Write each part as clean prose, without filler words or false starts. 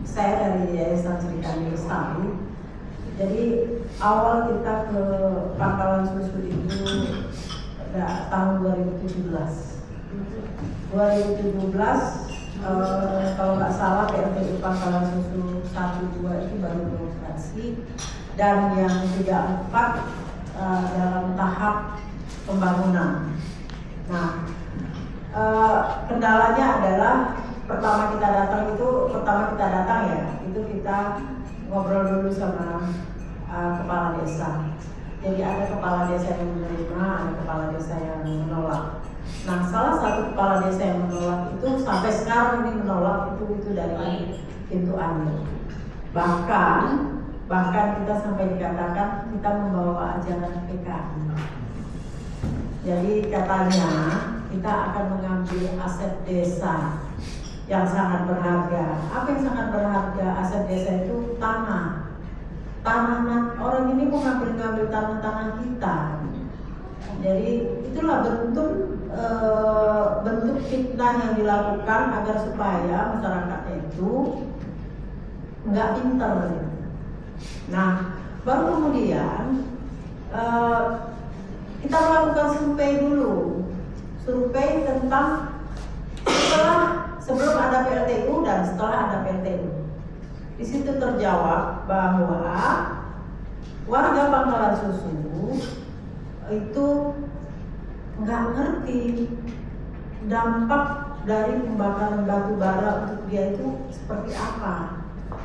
Saya dari Yayasan Sri Kandi Lestari. Jadi awal kita ke Pangkalan Susu itu tahun 2017. 2017 kalau nggak salah PLTU Pangkalan Susu 1-2 itu baru beroperasi, dan yang 3-4 dalam tahap pembangunan. Nah, kendalanya adalah pertama kita datang ya, itu kita ngobrol dulu sama kepala desa. Jadi ada kepala desa yang menerima, ada kepala desa yang menolak. Nah, salah satu kepala desa yang menolak itu sampai sekarang ini menolak itu dari pintu Anil. Bahkan kita sampai dikatakan kita membawa ajaran PKI. Jadi katanya kita akan mengambil aset desa yang sangat berharga. Apa yang sangat berharga? Aset desa itu tanah. Orang ini mau ngambil tanah kita. Jadi itulah bentuk fitnah yang dilakukan agar supaya masyarakatnya itu nggak pintar. Nah, baru kemudian kita melakukan survei tentang sebelum ada PLTU dan setelah ada PLTU. Di situ terjawab bahwa warga Pangkalan Susu itu nggak ngerti dampak dari pembakaran batu bara untuk dia itu seperti apa.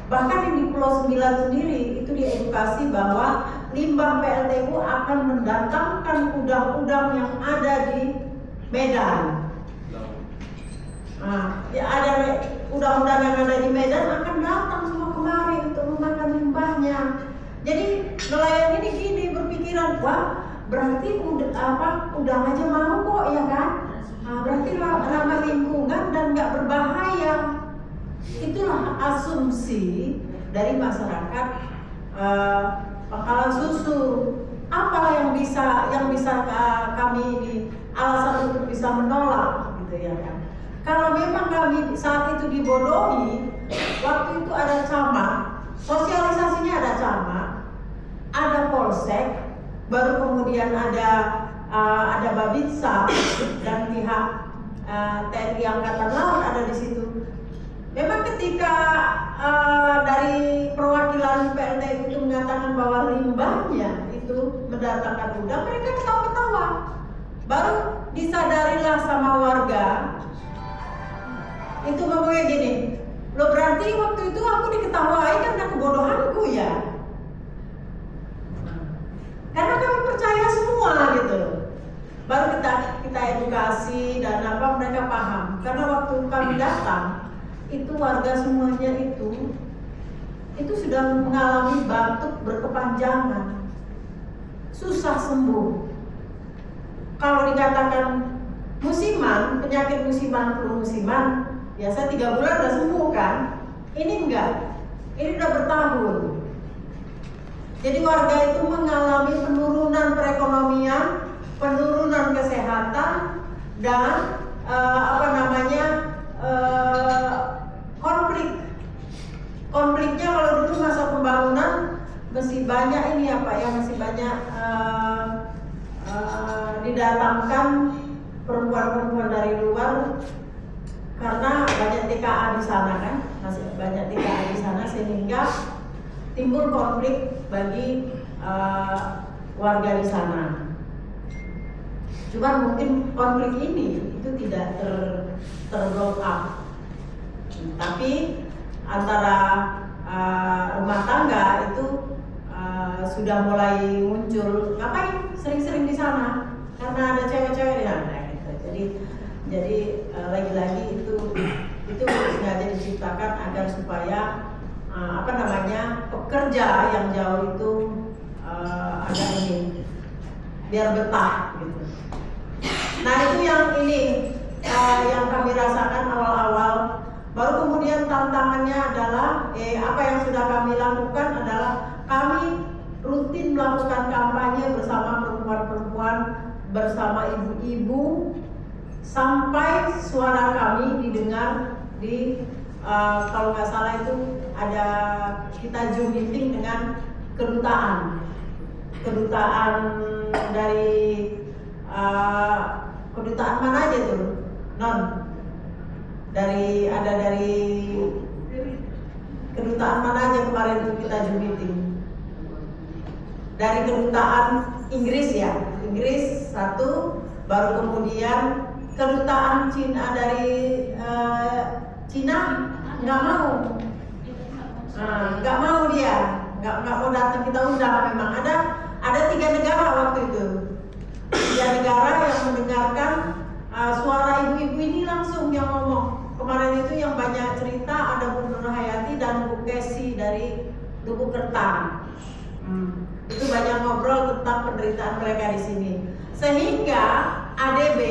Bahkan yang di Pulau 9 sendiri itu diedukasi bahwa limbah PLTU akan mendatangkan udang-udang yang ada di Medan. Nah, ya ada udang-udang yang ada di Medan akan datang semua kemari untuk memakan limbahnya. Jadi nelayan ini gini berpikiran, wah berarti udang aja mau kok, ya kan? Nah, berarti ramah lingkungan dan nggak berbahaya. Itulah asumsi dari masyarakat Pangkalan Susu. Apa yang bisa kami ini alasan untuk bisa menolak, gitu ya kan? Kalau memang kami saat itu dibodohi, waktu itu ada camat, sosialisasinya ada camat, ada polsek, baru kemudian ada Babinsa dan pihak TNI Angkatan Laut ada di situ. Memang ketika dari perwakilan PLTU itu mengatakan bahwa limbahnya itu mendatangkan udang, mereka ketawa-ketawa. Baru disadarilah sama warga. Itu ngomongnya gini, lo berarti waktu itu aku diketawain karena kebodohanku ya. Karena kami percaya semua gitu. Baru kita edukasi dan mereka paham. Karena waktu kami datang, itu warga semuanya itu sudah mengalami batuk berkepanjangan, susah sembuh. Kalau dikatakan musiman, penyakit musiman, flu musiman, biasa 3 bulan udah sembuh kan? Ini enggak, ini udah bertahun. Jadi warga itu mengalami penurunan perekonomian, penurunan kesehatan, dan konfliknya kalau dulu masa pembangunan masih banyak masih banyak didatangkan perempuan-perempuan dari luar karena banyak TKA di sana kan, masih banyak TKA di sana sehingga timbul konflik bagi warga di sana. Cuma mungkin konflik ini itu tidak ter-blow up, tapi antara rumah tangga itu sudah mulai muncul, ngapain sering-sering di sana karena ada cewek-cewek di sana gitu. Jadi lagi-lagi itu sengaja diciptakan agar supaya pekerja yang jauh itu agak ini biar betah gitu. Nah itu yang kami rasakan awal-awal. Baru kemudian tantangannya adalah apa yang sudah kami lakukan adalah kami rutin melakukan kampanye bersama perempuan-perempuan, bersama ibu-ibu, sampai suara kami didengar di kalau nggak salah itu ada kita Zoom meeting dengan kedutaan dari kedutaan mana aja tuh non dari kedutaan mana aja kemarin itu kita Zoom meeting dari kedutaan Inggris ya, Inggris satu, baru kemudian kedutaan Cina dari Cina nggak mau dia nggak mau datang, kita undang. Memang ada 3 negara waktu itu, 3 negara yang mendengarkan suara ibu-ibu ini langsung yang ngomong. Kemarin itu yang banyak cerita ada Bu Nur Hayati dan Bu Kesi dari Lubuk Kertang. Itu banyak ngobrol tentang penderitaan mereka di sini. Sehingga ADB,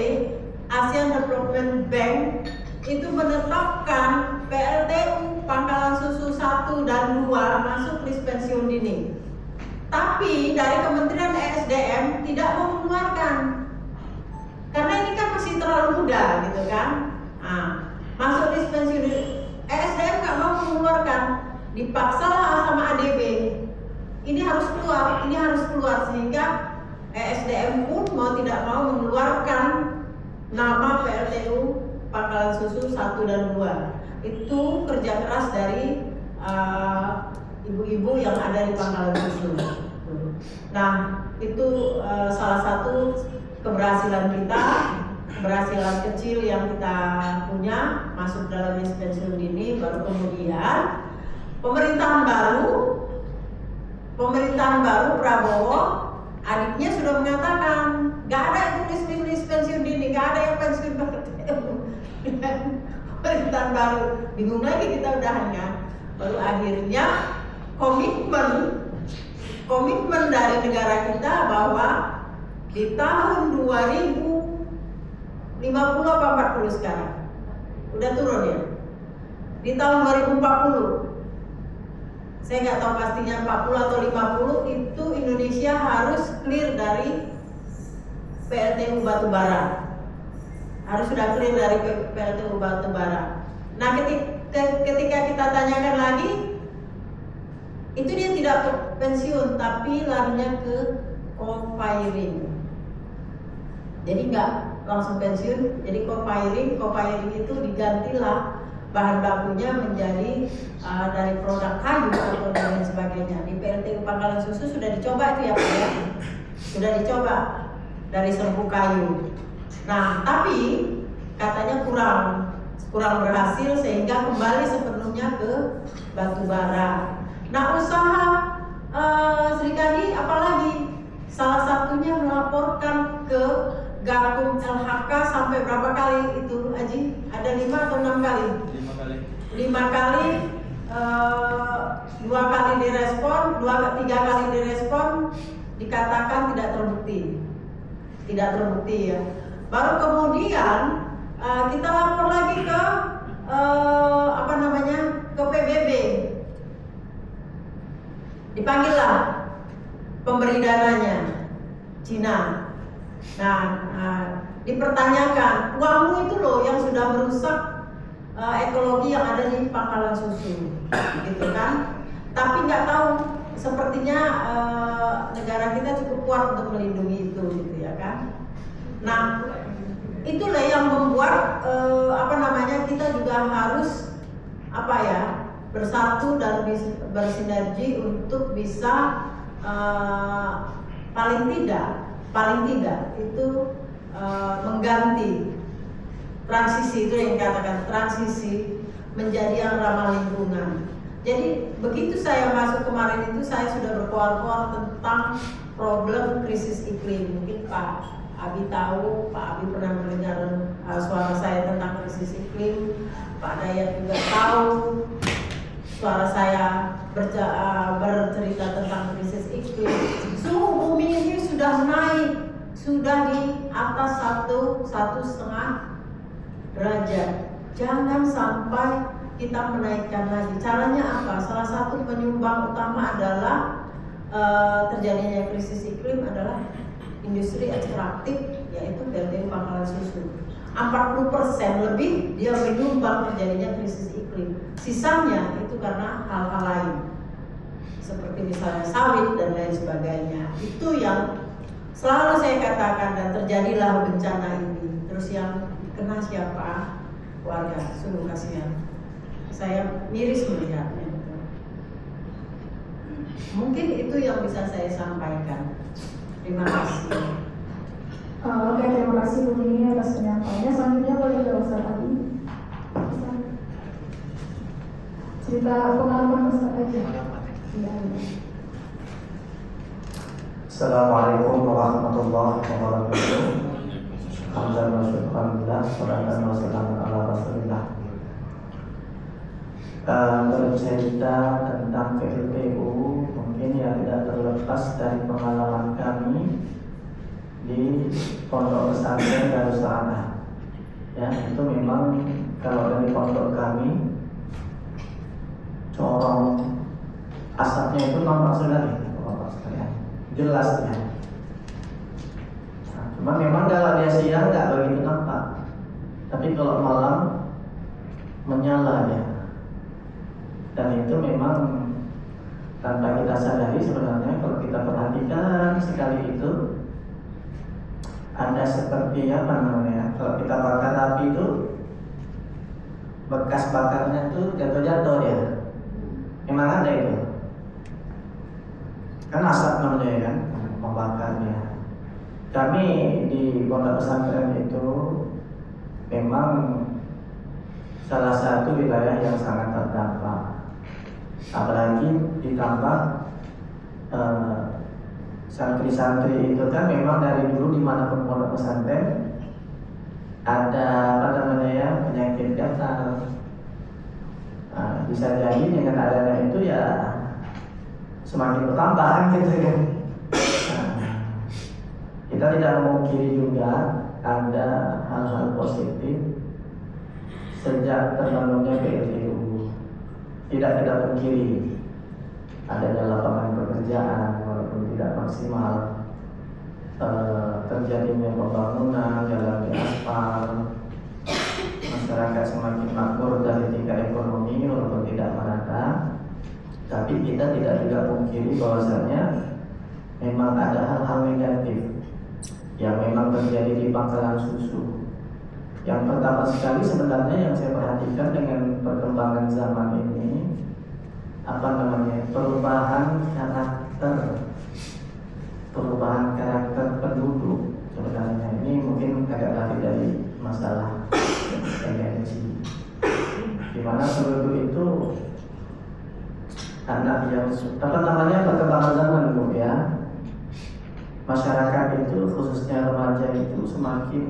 Asian Development Bank, itu menetapkan PLTU Pangkalan Susu 1 dan 2 masuk list pensiun dini. Tapi dari Kementerian ESDM tidak mau mengeluarkan, karena ini kan masih terlalu muda gitu kan. Masuk list pensiun dini, ESDM nggak mau mengeluarkan, dipaksalah sama ADB. Ini harus keluar, sehingga ESDM pun mau tidak mau mengeluarkan nama PLTU Pangkalan Susu 1 dan 2. Itu kerja keras dari ibu-ibu yang ada di Pangkalan Susu. Nah, itu salah satu keberhasilan kita, keberhasilan kecil yang kita punya masuk dalam list pensiun dini. Baru kemudian pemerintahan baru Prabowo, adiknya sudah mengatakan nggak ada itu list pensiun dini, nggak ada yang pensiun PLTU. Pemerintahan baru bingung lagi kita udahannya. Baru akhirnya komitmen dari negara kita bahwa di tahun 2050 apa 40 sekarang udah turun ya, di tahun 2040 saya nggak tahu pastinya 40 atau 50, itu Indonesia harus clear dari PLTU batubara. Harus sudah clear dari PLTU batubara. Nah, ketika kita tanyakan lagi, itu dia tidak pensiun tapi larinya ke co-firing. Jadi nggak langsung pensiun, jadi co-firing itu digantilah bahan bakunya menjadi dari produk kayu atau dan lain sebagainya. Di PLTU Pangkalan Susu sudah dicoba itu ya Pak ya, sudah dicoba dari serbuk kayu. Nah, tapi katanya kurang berhasil, sehingga kembali sepenuhnya ke batu bara. Nah, usaha Sri Kandi apalagi? Salah satunya melaporkan ke Gakum LHK sampai berapa kali itu Aji? Ada 5 atau 6 kali? 5 kali. 2 kali direspon, 3 kali direspon, dikatakan tidak terbukti ya. Baru kemudian kita lapor lagi ke ke PBB. Dipanggillah pemberi dananya, Cina. Nah, dipertanyakan, uangmu itu loh yang sudah merusak ekologi yang ada di Pangkalan Susu, gitu kan? Tapi nggak tahu, sepertinya negara kita cukup kuat untuk melindungi itu, gitu ya kan? Nah, itulah yang membuat kita juga harus bersatu dan bersinergi untuk bisa paling tidak itu mengganti transisi, itu yang dikatakan transisi menjadi yang ramah lingkungan. Jadi begitu saya masuk kemarin itu, saya sudah berkoar-koar tentang problem krisis iklim. Mungkin Pak Abi tahu, Pak Abi pernah mendengar suara saya tentang krisis iklim. Pak Dayat juga tahu suara saya bercerita tentang krisis iklim. Suhu bumi ini sudah naik, sudah di atas 1,5 derajat. Jangan sampai kita menaikkan lagi. Caranya apa? Salah satu penyumbang utama adalah terjadinya krisis iklim adalah industri ekstraktif, yaitu PLTU Pangkalan Susu. 40% lebih dia menyumbang terjadinya krisis iklim. Sisanya itu itu karena hal-hal lain, seperti misalnya sawit dan lain sebagainya. Itu yang selalu saya katakan, dan terjadilah bencana ini. Terus yang kena siapa? Warga. Sungguh kasihan. Saya miris melihatnya. Mungkin itu yang bisa saya sampaikan. Terima kasih. Oke, terima kasih Bu Nini atas penyampaiannya. Selanjutnya boleh ke Ustaz Adi. Cerita pengalaman Ustaz aja. Iya. Assalamualaikum warahmatullahi wabarakatuh. Alhamdulillah, sallallahu wasallam ala Rasulillah. Bercerita tentang PLTU mungkin ya tidak terlepas dari pengalaman kami di Pondok Pesantren Darussalam. Ya, itu memang kalau dari pondok kami corong asapnya itu nampak sekali, jelasnya. Nah, cuma memang kalau dia siang nggak begitu nampak, tapi kalau malam menyala ya. Dan itu memang tanpa kita sadari sebenarnya kalau kita perhatikan sekali itu ada seperti apa namanya, kalau kita bakar api itu bekas bakarnya itu jatuh-jatuh ya. Memang ada itu. Kan asap namanya kan, membakarnya. Kami di Pondok Pesantren itu memang salah satu wilayah yang sangat terdampak. Apalagi ditambah santri-santri itu kan memang dari dulu dimanapun pondok pesantren ada apa namanya ya, penyakit gatal. Bisa jadi dengan adanya itu ya semakin bertambah gitu kan. Kita tidak memungkiri juga ada hal-hal positif sejak terbangunnya PLTU. Tidak kita pungkiri adanya lapangan pekerjaan walaupun tidak maksimal, terjadinya pembangunan jalan di aspal, masyarakat semakin makmur dari tingkat ekonomi walaupun tidak merata. Tapi kita tidak juga pungkiri bahwasanya memang ada hal-hal negatif yang memang terjadi di Pangkalan Susu. Yang pertama sekali sebenarnya yang saya perhatikan dengan perkembangan zaman ini, apa namanya, perubahan karakter penduduk. Sebenarnya ini mungkin agak lari dari masalah energi, dimana penduduk itu anak yang apa namanya, perkembangan zaman Bu ya. Masyarakat itu khususnya remaja itu semakin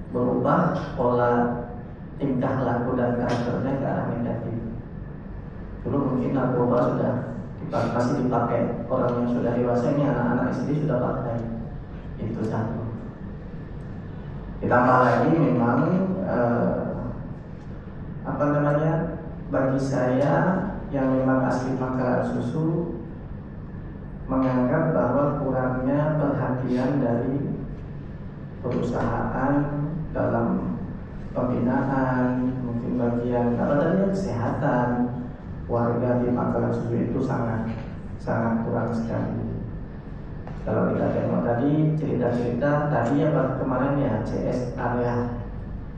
berubah pola tingkah laku dan karakternya ke arah negatif. Dulu mungkin narkoba sudah masih dipakai orang yang sudah dewasa, ini anak-anak SD sudah pakai. Itu satu. Ditambah lagi memang apa namanya, bagi saya yang memang asli Pangkalan Susu menganggap bahwa kurangnya perhatian dari perusahaan dalam pembinaan, mungkin bagian apa tadi, kesehatan warga di Pangkalan Susu itu sangat kurang sekali. Kalau kita tengok tadi cerita-cerita tadi apa kemarin ya, CS area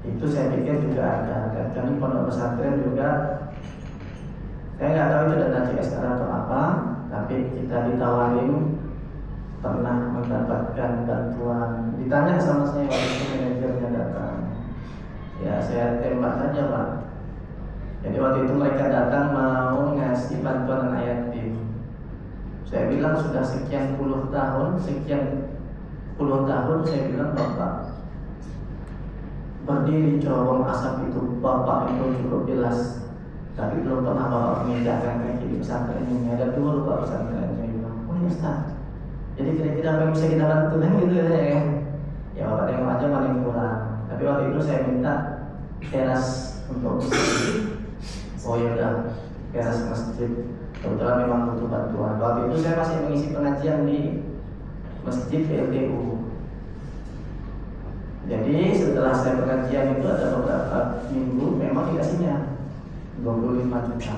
itu saya pikir juga ada. Dan kami pondok pesantren juga, saya nggak tahu itu dana CS atau apa, tapi kita ditawarin pernah mendapatkan bantuan. Ditanya sama saya waktu itu manajernya datang, ya saya tembak saja Pak. Jadi waktu itu mereka datang mau ngasih bantuan anak yatim. Saya bilang sudah sekian puluh tahun saya bilang Bapak berdiri corong asap itu, Bapak itu cukup jelas. Tapi belum pernah Bapak memindahkan kaki di pesantren ini. Ada dua lupa pesantren. Saya bilang, oh ya Ustaz, jadi kira-kira apa yang bisa kita bantu kan gitu ya. Ya Bapak tengok aja mana yang kurang. Tapi waktu itu saya minta teras untuk masjid. Oh ya udah, teras masjid. Kebetulan memang butuh bantuan. Waktu itu saya masih mengisi pengajian di masjid PLTU. Jadi setelah saya pengajian itu ada beberapa minggu memang dikasihnya 25 juta.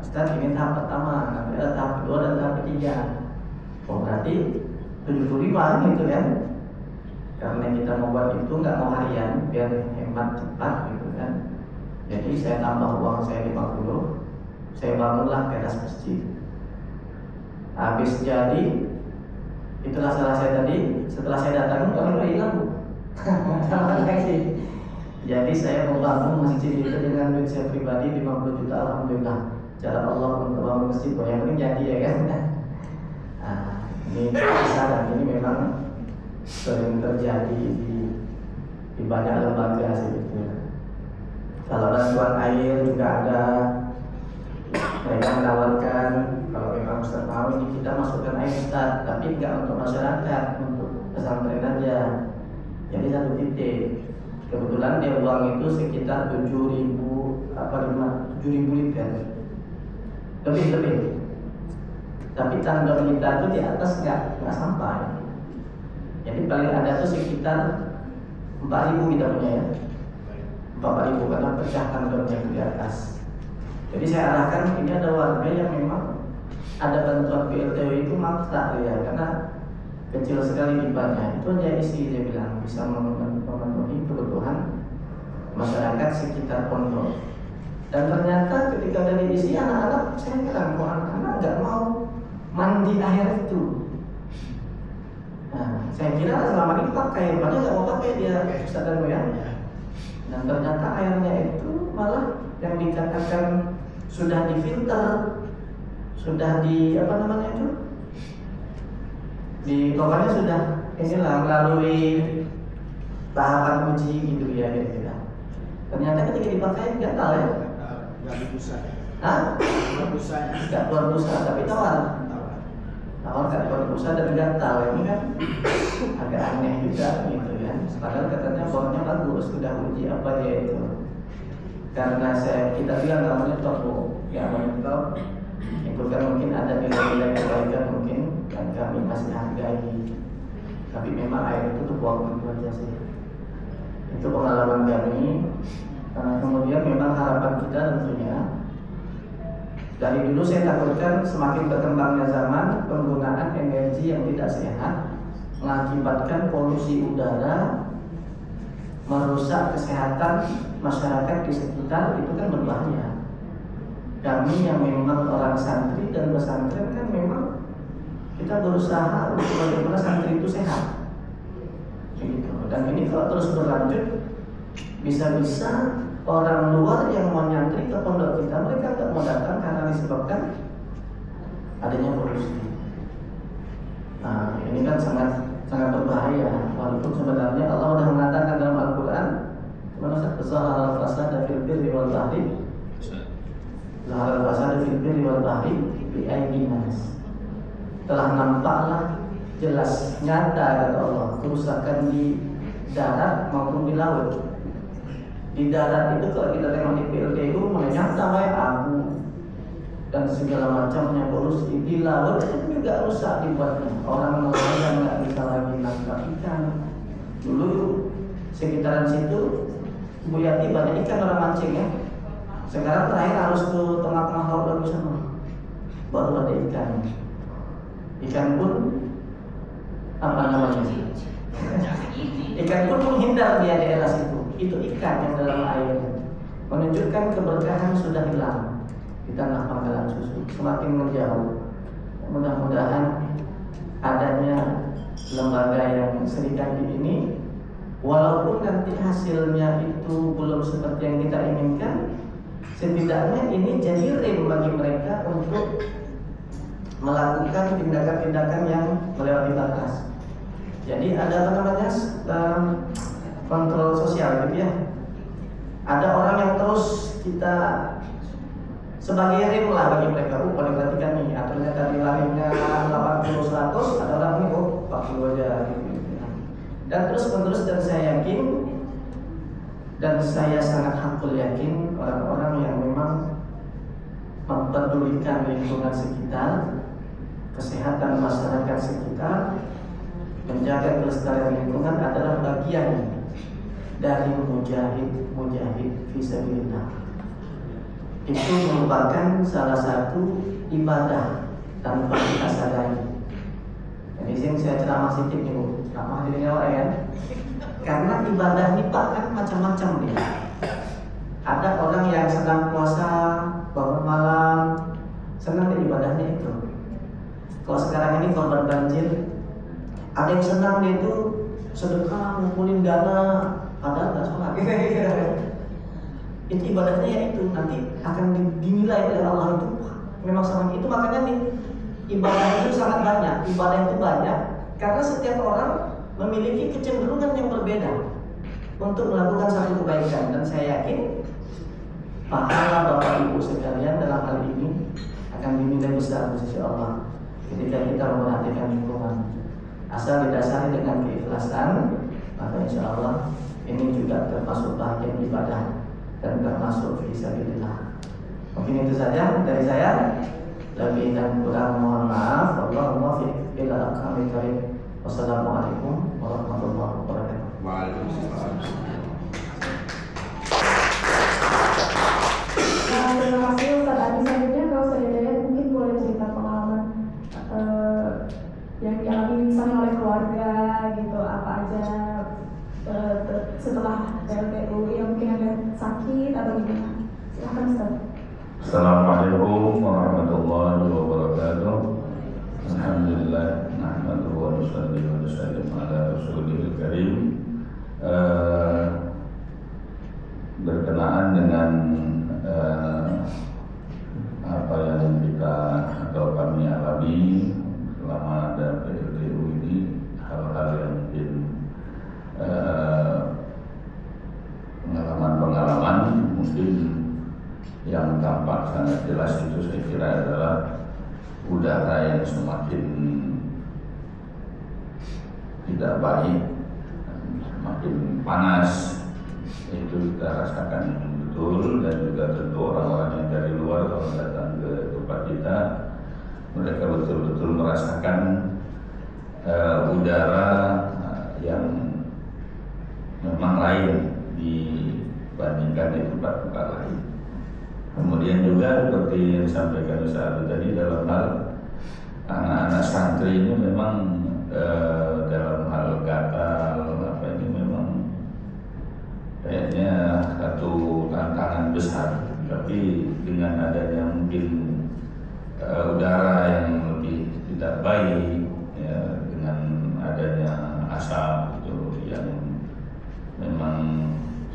Ustaz ini tahap pertama, nanti ada tahap kedua dan tahap ketiga. Oh berarti 75 gitu kan? Karena kita mau buat itu nggak mau harian, biar hemat cepat gitu kan. Jadi saya tambah uang saya 50, saya bangunlah teras masjid. Habis jadi, itulah salah saya tadi. Setelah saya datang, uangnya hilang. Jadi saya membangun masjid itu dengan duit saya pribadi 50 juta, alhamdulillah. Cara Allah untuk bangun masjid, yang penting jadi ya kan. Nah, ini kisah dan ini memang sering terjadi di banyak lembaga sebetulnya. Kalau bantuan air juga ada, mereka menawarkan kalau memang Ustaz mau ini kita masukkan air Ustaz, tapi enggak untuk masyarakat, untuk pesantren aja. Jadi satu titik. Kebetulan dia uang itu sekitar 7.000 liter. Lebih. Tapi tanggal kita itu di atas nggak sampai. Jadi paling ada tuh sekitar 4.000 kita punya ya. 4.000 karena pecah tanggalnya di atas. Jadi saya arahkan ini ada warga yang memang ada bantuan PLTW itu maksa ya, karena kecil sekali dibanyak. Itu aja isi dia bilang bisa memenuhi kebutuhan masyarakat sekitar pondok. Dan ternyata ketika dari isi anak-anak, saya bilang kok anak-anak nggak mau mandi air itu. Nah, saya kira selama ini pakai, padahal nggak mau pakai dia Ustaz dan ya. Dan ternyata airnya itu malah yang dikatakan sudah difilter, sudah di apa namanya itu, di pokoknya sudah inilah melalui tahapan uji gitu ya kira-kira. Ternyata ketika dipakai gatal ya. Gak busa. Hah? Gak keluar busa tapi tawar. Tawar gak keluar busa dan gatal. Ini kan agak aneh juga gitu ya. Padahal katanya bornya bagus, sudah uji apa dia itu. Karena kita bilang nggak menyetok bu, nggak menyetok. Itu kan mungkin ada nilai-nilai kebaikan mungkin dan kami masih hargai. Tapi memang air itu tuh buang begitu aja sih. Itu pengalaman kami. Kemudian memang harapan kita tentunya dari dulu saya takutkan semakin berkembangnya zaman penggunaan energi yang tidak sehat mengakibatkan polusi udara, merusak kesehatan masyarakat di sekitar, itu kan berbahaya. Kami yang memang orang santri dan pesantren kan memang kita berusaha untuk bagaimana santri itu sehat. Begitu. Dan ini kalau terus berlanjut, bisa-bisa orang luar yang mau nyantri ke pondok kita, mereka nggak mau datang karena disebabkan adanya polusi. Nah, ini kan sangat berbahaya. Walaupun sebenarnya Allah sudah mengatakan dalam Al-Quran, zahara al-fasada fil birri wal bahri, zahara al-fasada fil birri wal bahri bi aydin nas. Telah nampaklah jelas nyata kata Allah kerusakan di darat maupun di laut. Di darat itu kalau kita tengok di PLTU mulai nyata kayak abu dan segala macamnya polusi. Di laut itu juga rusak dibuatnya. Orang nelayan nggak bisa lagi nangkap ikan. Dulu sekitaran situ Bu Yati banyak ikan orang mancing ya. Sekarang terakhir harus ke tengah-tengah laut lagi sana, baru ada ikan. Ikan pun apa namanya? Ikan pun menghindar di daerah situ. Itu ikan yang dalam air, menunjukkan keberkahan sudah hilang di tanah Pangkalan Susu, semakin menjauh. Mudah-mudahan adanya lembaga yang serikandi ini, walaupun nanti hasilnya itu belum seperti yang kita inginkan, setidaknya ini jadi rem bagi mereka untuk melakukan tindakan-tindakan yang melewati batas. Jadi ada apa namanya kontrol sosial gitu ya. Ada orang yang terus kita sebagai rem lah bagi mereka. Boleh perhatikan nih, aturnya tadi larinya 80-100, ada orang nih 40 aja gitu. Dan terus menerus, dan saya yakin dan saya sangat hakul yakin orang-orang yang memang mempedulikan lingkungan sekitar, kesehatan masyarakat sekitar, menjaga kelestarian lingkungan adalah bagian dari mujahid fisabilillah. itu merupakan salah satu ibadah tanpa kita sadari. Jadi sini saya ceramah sedikit nih Bu, ceramah di awal ya. Karena ibadah ini Pak kan macam-macam nih. Ada orang yang sedang puasa, bangun malam, senang di ibadahnya itu. Kalau sekarang ini korban banjir, ada yang senang dia itu sedekah, ngumpulin dana, padahal nggak sholat. Itu ibadahnya ya itu, nanti akan dinilai oleh Allah itu. Memang sama itu, makanya nih ibadah itu sangat banyak. Ibadah itu banyak karena setiap orang memiliki kecenderungan yang berbeda untuk melakukan satu kebaikan, dan saya yakin pahala Bapak Ibu sekalian dalam hal ini akan dinilai besar di sisi Allah ketika kita memperhatikan lingkungan. Asal didasari dengan keikhlasan, maka insya Allah ini juga termasuk bagian ibadah dan termasuk fisabilillah. Mungkin itu saja dari saya. Lebih dan kurang mohon maaf. Allahumma fiq ila aqamil karim. Wassalamualaikum warahmatullahi wabarakatuh. Waalaikumsalam. Terima kasih Ustaz Adi. Selanjutnya kalau saya Dayat mungkin boleh cerita pengalaman yang dialami misalnya oleh keluarga gitu, apa aja setelah PLTU yang mungkin ada sakit atau gimana. Silahkan Ustaz. Assalamualaikum warahmatullahi wabarakatuh. Alhamdulillah, nahmaduhu wa nusalli wa nusallim ala rasulil karim. Berkenaan dengan apa yang kita atau kami alami selama ada PLTU ini, hal-hal yang mungkin pengalaman mungkin yang tampak sangat jelas itu saya kira adalah udara yang semakin tidak baik, semakin panas, itu kita rasakan betul. Dan juga tentu orang-orang yang dari luar kalau datang ke tempat kita, mereka betul-betul merasakan udara yang memang lain dibandingkan di tempat-tempat lain. Kemudian juga seperti yang disampaikan Ustaz tadi, dalam hal anak-anak santri ini memang dalam hal gatal apa ini memang kayaknya satu tantangan besar. Tapi dengan adanya mungkin udara yang lebih tidak baik ya, dengan adanya asap itu yang memang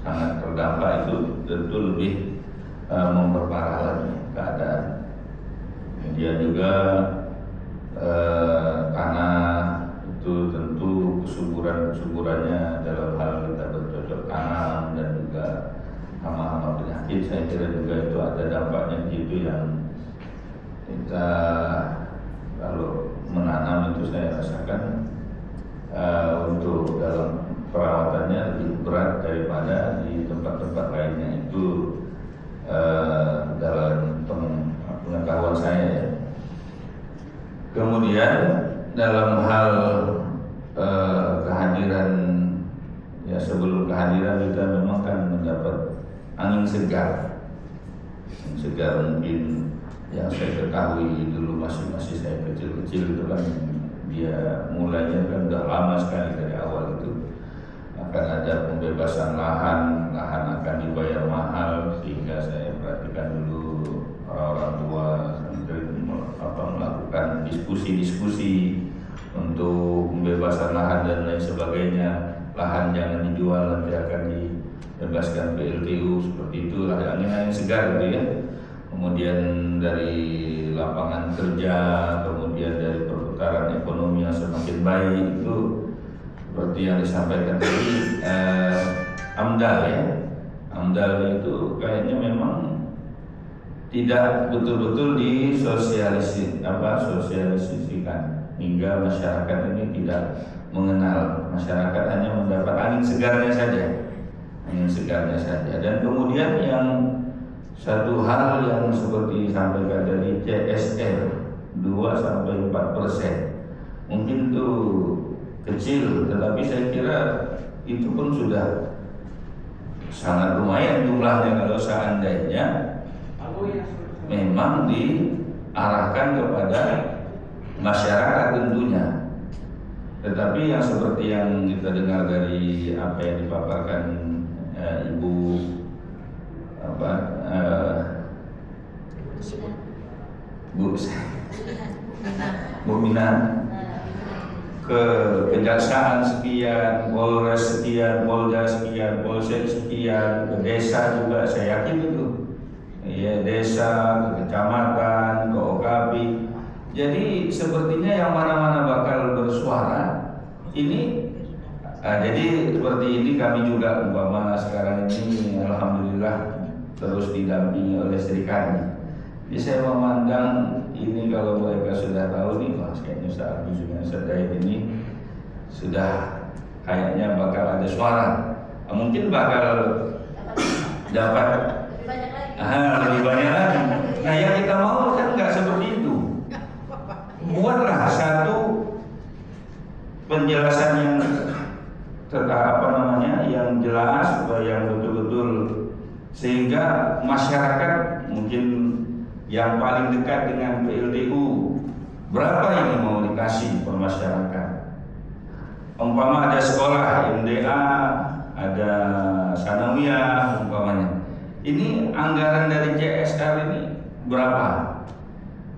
sangat terdampak, itu tentu lebih memperparah lagi keadaan. Kemudian juga tanah itu tentu kesuburannya dalam hal kita bercocok tanam dan juga hama-hama penyakit, saya kira juga itu ada dampaknya gitu, yang kita kalau menanam itu saya rasakan untuk dalam perawatannya lebih berat daripada di tempat-tempat lainnya. Itu dalam pengetahuan saya ya. Kemudian dalam hal kehadiran ya, sebelum kehadiran kita memang kan mendapat angin segar. Angin segar mungkin yang saya ketahui dulu masih saya kecil-kecil itu kan, dia mulainya kan udah lama sekali dari awal itu akan ada pembebasan lahan akan dibayar mahal, sehingga saya perhatikan dulu orang-orang tua santri melakukan diskusi untuk pembebasan lahan dan lain sebagainya. Lahan jangan dijual, nanti akan dibebaskan PLTU, seperti itulah angin segar gitu ya. Kemudian dari lapangan kerja, kemudian dari perputaran ekonomi yang semakin baik, itu seperti yang disampaikan tadi, AMDAL ya. AMDAL itu kayaknya memang tidak betul-betul sosialisasikan hingga masyarakat ini tidak mengenal. Masyarakat hanya mendapat angin segarnya saja. Dan kemudian yang satu hal yang seperti disampaikan dari CSR 2-4%, mungkin itu kecil, tetapi saya kira itu pun sudah sangat lumayan jumlahnya kalau seandainya memang diarahkan kepada masyarakat tentunya. Tetapi yang seperti yang kita dengar dari apa yang dipaparkan Ibu Bu Minan, ke kejaksaan sekian, Polres sekian, Polda sekian, Polsek sekian, ke desa juga saya yakin itu, ya, desa, ke kecamatan, ke OKP. Jadi sepertinya yang mana-mana bakal bersuara ini. Jadi seperti ini kami juga umpama sekarang ini alhamdulillah terus didampingi oleh Sri Kandi. Jadi saya memandang ini kalau mereka sudah tahu nih, Mas, kayaknya saat dengan sedaya ini sudah kayaknya bakal ada suara. Mungkin bakal dapat lebih banyak lagi. Nah, yang kita mau kan nggak seperti itu. Buatlah satu penjelasan yang yang jelas, yang betul-betul, sehingga masyarakat mungkin yang paling dekat dengan PLTU berapa yang mau dikasih per masyarakat. Umpama ada sekolah MDA, ada sanawiyah umpamanya, ini anggaran dari CSR ini berapa,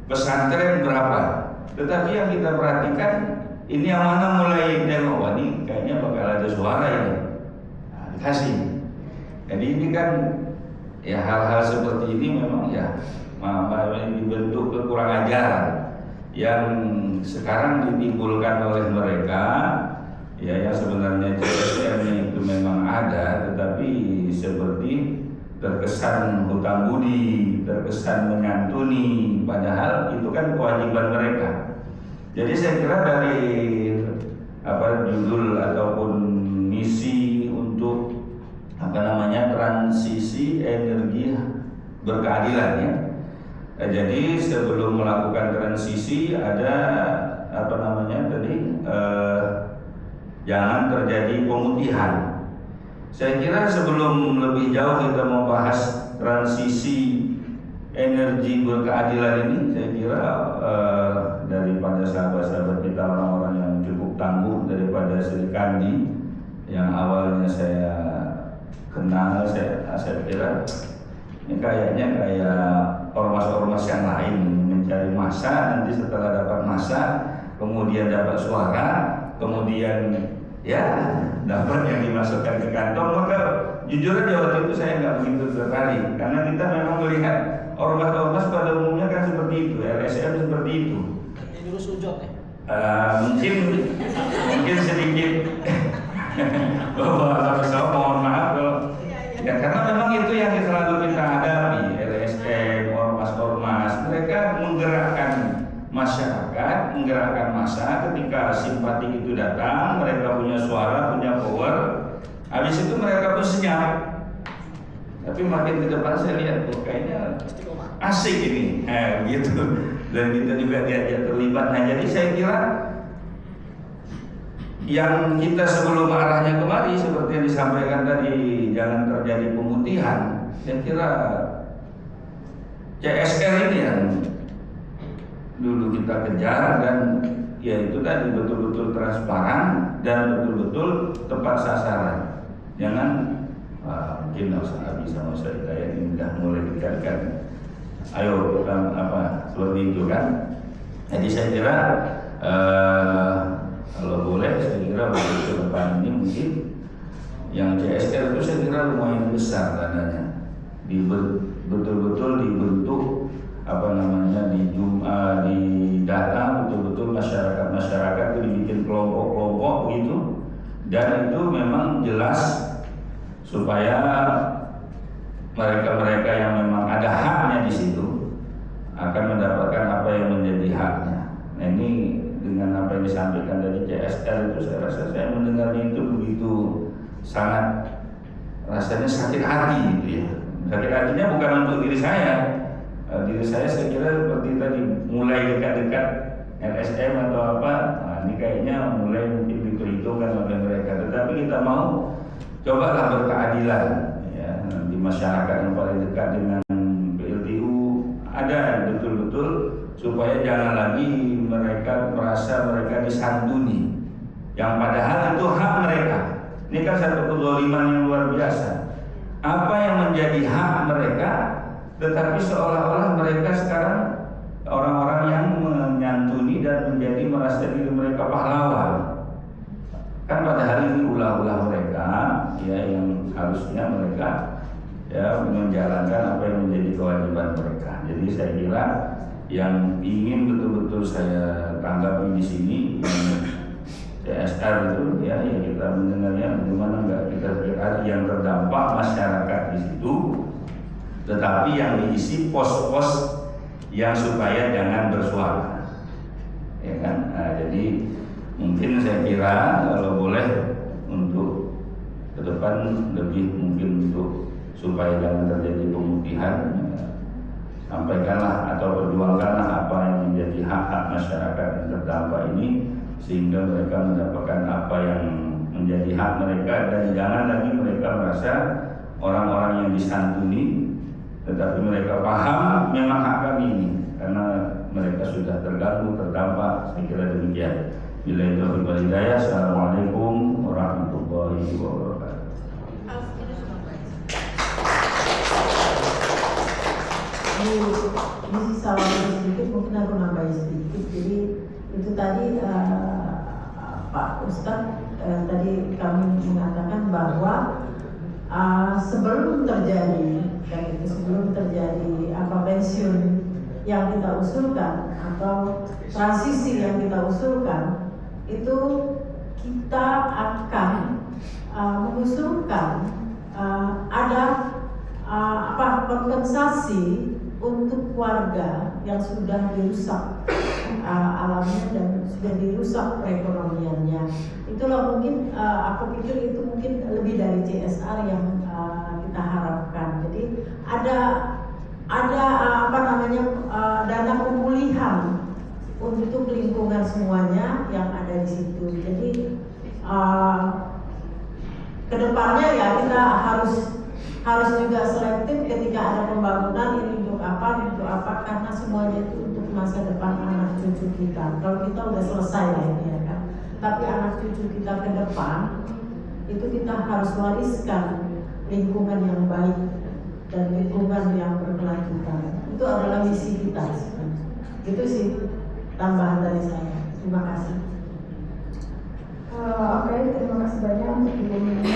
pesantren berapa. Tetapi yang kita perhatikan ini yang mana mulai nengok, ini kayaknya bakal ada suara ini, nah, dikasih. Jadi ini kan ya hal-hal seperti ini memang ya dibentuk kekurang ajaran yang sekarang ditimbulkan oleh mereka, ya, yang sebenarnya CSR itu memang ada, tetapi seperti terkesan hutang budi, terkesan menyantuni, padahal itu kan kewajiban mereka. Jadi saya kira dari judul ataupun misi untuk transisi energi berkeadilan, ya. Jadi sebelum melakukan transisi ada jangan terjadi pemutihan. Saya kira sebelum lebih jauh kita membahas transisi energi berkeadilan ini, saya kira daripada sahabat-sahabat kita, orang-orang yang cukup tangguh, daripada Sri Kandi yang awalnya saya kenal, saya kira ini kayaknya kayak ormas-ormas yang lain mencari massa, nanti setelah dapat massa kemudian dapat suara, kemudian ya dapat yang dimasukkan ke kantong. Maka jujur aja waktu itu saya nggak begitu tertarik, karena kita memang melihat ormas-ormas pada umumnya kan seperti itu, LSM seperti itu. Jurus sujud ya? Mungkin sedikit mohon maaf kalau ya, karena memang itu yang selalu kita hadapi. LSM, ormas-ormas, mereka menggerakkan masyarakat, menggerakkan massa. Ketika simpati itu datang, mereka punya suara, punya power. Habis itu mereka pun senyap. Tapi makin ke depan saya lihat, kayaknya asik ini, gitu. Dan kita juga diajak terlibat. Nah, jadi saya kira yang kita sebelum arahnya kemari seperti yang disampaikan tadi, jangan terjadi pemutihan. Saya kira CSR ini yang dulu kita kejar, dan ya itu tadi betul-betul transparan dan betul-betul tepat sasaran. Jangan mungkin bisa saya ini udah mulai dikatakan, ayo seperti itu kan. Jadi saya kira kalau boleh, saya kira untuk ke depan ini mungkin yang CSR itu saya kira lumayan besar dananya, betul-betul dibentuk di data betul-betul masyarakat itu dibikin kelompok-kelompok gitu, dan itu memang jelas supaya mereka-mereka yang memang ada haknya di situ akan mendapatkan apa yang menjadi haknya. Nah, ini dengan apa yang disampaikan dari CSR itu, saya rasa saya mendengarnya itu begitu sangat rasanya sakit hati gitu ya. Sakit hatinya bukan untuk diri saya. Diri saya kira seperti tadi mulai dekat-dekat LSM atau apa, nah, ini kayaknya mulai mungkin diperhitungkan oleh mereka. Tetapi kita mau cobalah berkeadilan, ya, di masyarakat yang paling dekat dengan PLTU, ada betul-betul supaya jangan lagi mereka merasa mereka disantuni, yang padahal itu hak mereka. Ini kan satu kezaliman yang luar biasa. Apa yang menjadi hak mereka, tetapi seolah-olah mereka sekarang orang-orang yang menyantuni dan menjadi merasa diri mereka pahlawan. Kan padahal ini ulah-ulah mereka, ya, yang harusnya mereka ya menjalankan apa yang menjadi kewajiban mereka. Jadi saya kira yang ingin betul-betul saya tanggapi di sini CSR itu ya, yang kita mendengarnya bagaimana enggak kita berarti yang terdampak masyarakat di situ, tetapi yang diisi pos-pos yang supaya jangan bersuara, ya kan? Nah, jadi mungkin saya kira kalau boleh untuk ke depan lebih mungkin untuk supaya jangan terjadi pemutihan, ya, sampaikanlah atau perjuangkanlah apa yang menjadi hak-hak masyarakat yang terdampak ini, sehingga mereka mendapatkan apa yang menjadi hak mereka, dan jangan lagi mereka merasa orang-orang yang disantuni, tetapi mereka paham memang hak kami ini karena mereka sudah terganggu, terdampak. Saya kira demikian. Billahi taufiq wal hidayah. Assalamualaikum warahmatullahi wabarakatuh. Ini salah sedikit, mungkin aku nambahin sedikit. Jadi itu tadi Pak Ustadz tadi kami mengatakan bahwa sebelum terjadi pensiun yang kita usulkan atau transisi yang kita usulkan, itu kita akan mengusulkan ada kompensasi untuk warga yang sudah dirusak alamnya dan sudah dirusak perekonomiannya. Itulah mungkin aku pikir itu mungkin lebih dari CSR yang kita harapkan. Jadi ada dana pemulihan untuk lingkungan semuanya yang ada di situ. Jadi kedepannya ya kita harus juga selektif ketika ada pembangunan, ini untuk apa, karena semuanya itu untuk masa depan anak cucu kita. Kalau kita udah selesai lah ini ya kan, tapi anak cucu kita ke depan itu kita harus wariskan lingkungan yang baik dan lingkungan yang berkelanjutan. Itu adalah misi kita. Itu sih tambahan dari saya. Terima kasih. Oke, terima kasih banyak untuk Ibu Mimi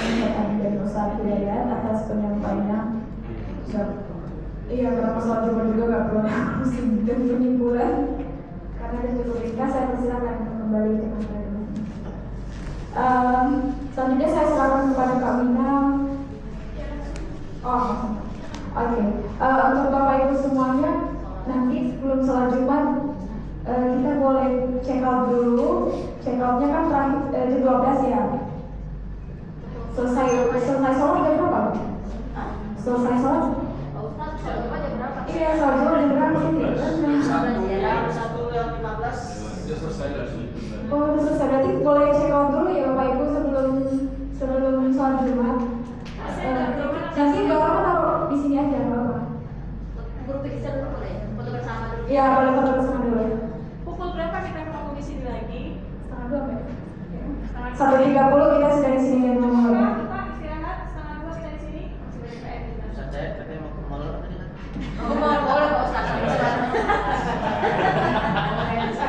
dan Ustaz Hidayat atas penyampaiannya. Iya, karena masalah cuma juga nggak perlu pusing dan penyimpulan karena ada cukup ringkas. Saya persilakan kembali ke materi. Selanjutnya saya serahkan kepada Kak Wina. Oke. Untuk Bapak Ibu semuanya, nanti sebelum sholat Jumat kita boleh check out dulu. Check outnya kan terakhir jam 12 ya. Selesai sholat jam berapa? Selesai sholat? Iya, sholat jam berapa sih? Satu yang 15. Oh, udah selesai. Berarti boleh check out dulu ya Bapak Ibu sebelum sholat Jumat. Nanti orang taruh di sini aja, Bapak. Guru pikir dulu boleh, foto bersama dulu. Iya, boleh foto bersama dulu ya. Pukul berapa kita ketemu di sini lagi? 1:30 ya? 1:30 kita sudah di sini dan ngomong. Pak, istirahat 1:30 kita di sini. Masih banyak PR kita. Saya katanya mau ke mall tadi kan. Oh, boleh Pak Ustaz.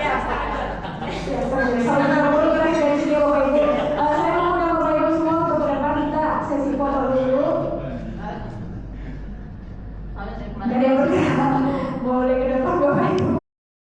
Ya, 1:30. Sampai 60 kita dari sini ya Bapak Ibu. Saya mau undang Bapak Ibu semua untuk ke depan, kita sesi foto dulu. Soalnya saya Dan yang